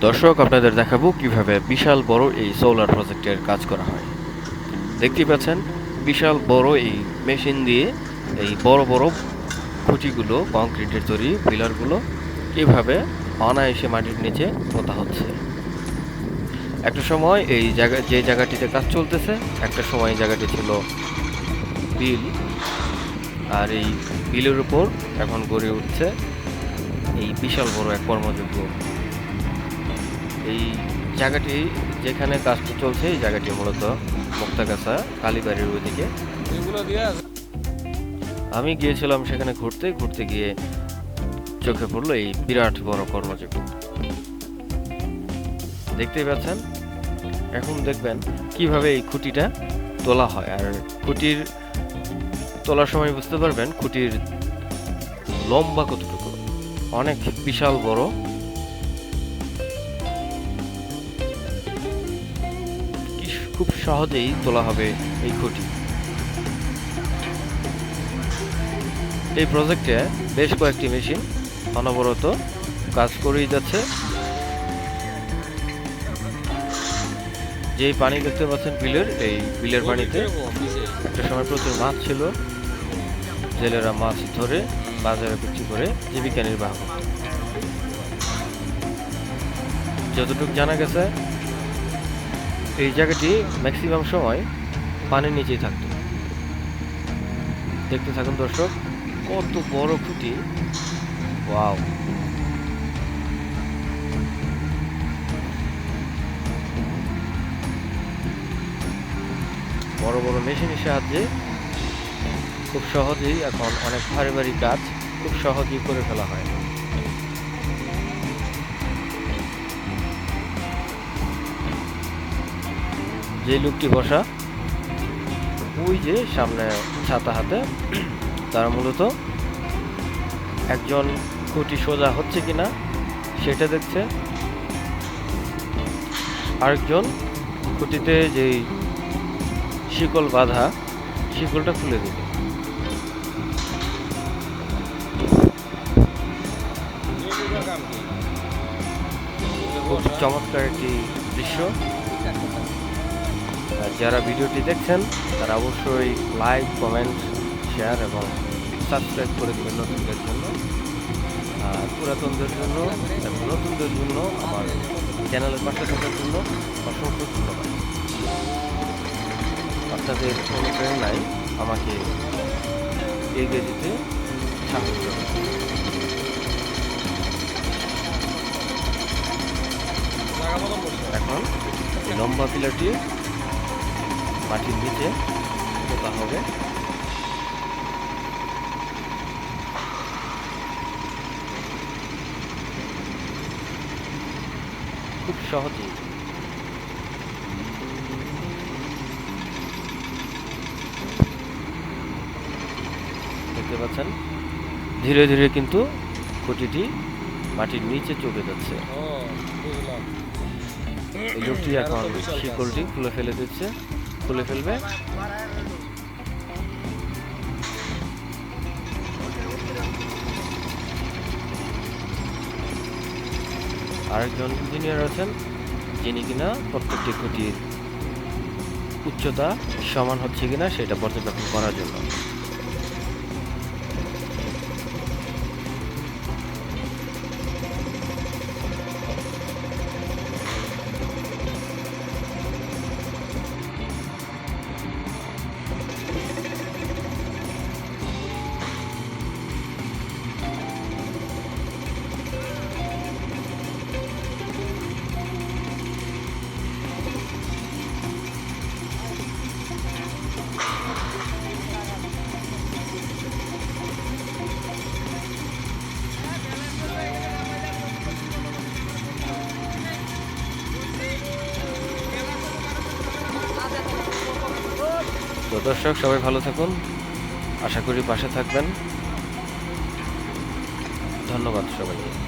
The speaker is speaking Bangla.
দর্শক, আপনাদের দেখাবো কিভাবে বিশাল বড় এই সোলার প্রজেক্টের কাজ করা হয়। দেখতেই পাচ্ছেন বিশাল বড় এই মেশিন দিয়ে এই বড় বড় খুঁটিগুলো, কংক্রিটের তৈরি পিলারগুলো কিভাবে অনায়াসে মাটির নিচে পোতা হচ্ছে। একটা সময় এই যে জায়গাটিতে কাজ চলতেছে, একটা সময় এই জায়গাটি ছিল বিল, আর এই বিলের উপর এখন গড়ে উঠছে এই বিশাল বড় এক কর্মযোগ্য। এই জায়গাটি যেখানে কাজটি চলছে, এই জায়গাটি মূলত মুক্তাগাছা কালীবাড়ির ওইদিকে। আমি গিয়েছিলাম সেখানে ঘুরতে গিয়ে চোখে পড়লো এই বিরাট বড় কর্মযোগ্য। দেখতেই পাচ্ছেন, এখন দেখবেন কিভাবে এই খুঁটিটা তোলা হয়, আর খুঁটির তোলার সময় বুঝতে পারবেন খুঁটির লম্বা কতটুকু, অনেক বিশাল বড়। খুব সহজেই তোলা হবে এই খুঁটি। এই প্রজেক্টে বেশ কয়েকটি মেশিন অনবরত কাজ করেই যাচ্ছে। যেই পানি দেখতে পাচ্ছেন এই বিলের পানিতে একটা সময় প্রচুর মাছ ছিল। জেলেরা মাছ ধরে বাজারে বিক্রি করে জীবিকা নির্বাহ করত। যতটুকু জানা গেছে, এই জায়গাটি ম্যাক্সিমাম সময় পানির নিচেই থাকত। দেখতে থাকুন দর্শক, কত বড় খুঁটি! ওয়াও! বড় বড় মেশিনের সাহায্যে খুব সহজেই এখন অনেক ভারী ভারী কাজ খুব সহজেই করে ফেলা হয়। যে লোকটি বসা ওই যে সামনে ছাতা হাতে, তারা মূলত একজন খুঁটি সোজা হচ্ছে কিনা সেটা দেখছে, আরেকজন খুঁটিতে যেই শিকল বাঁধা, শিকলটা খুলে দিবে। খুব চমৎকার একটি দৃশ্য। আর যারা ভিডিওটি দেখছেন তারা অবশ্যই লাইক, কমেন্ট, শেয়ার এবং সাবস্ক্রাইব করে দেবেন নতুনদের জন্য। আর পুরাতনদের জন্য এবং নতুনদের জন্য আমার চ্যানেলের পাশে থাকার জন্য অসংখ্য ধন্যবাদ। আপনাদের অনুপ্রেরণায় আমাকে এগিয়ে দিতে সাহায্য করে। এখন লম্বা পিলারটি মাটির নিচে পোতা হবে। খুব সহজেই দেখতে পাচ্ছেন, ধীরে ধীরে কিন্তু খুঁটিটি মাটির নিচে চলে যাচ্ছে। এই লোকটি এখন শিকলটি খুলে ফেলবে। আরেকজন ইঞ্জিনিয়ার আছেন, যিনি কিনা প্রত্যেকটি খুঁটির উচ্চতা সমান হচ্ছে কিনা সেটা পর্যবেক্ষণ করার জন্য। তো দর্শক, সবাই ভালো থাকুন, আশা করি পাশে থাকবেন। ধন্যবাদ সবাইকে।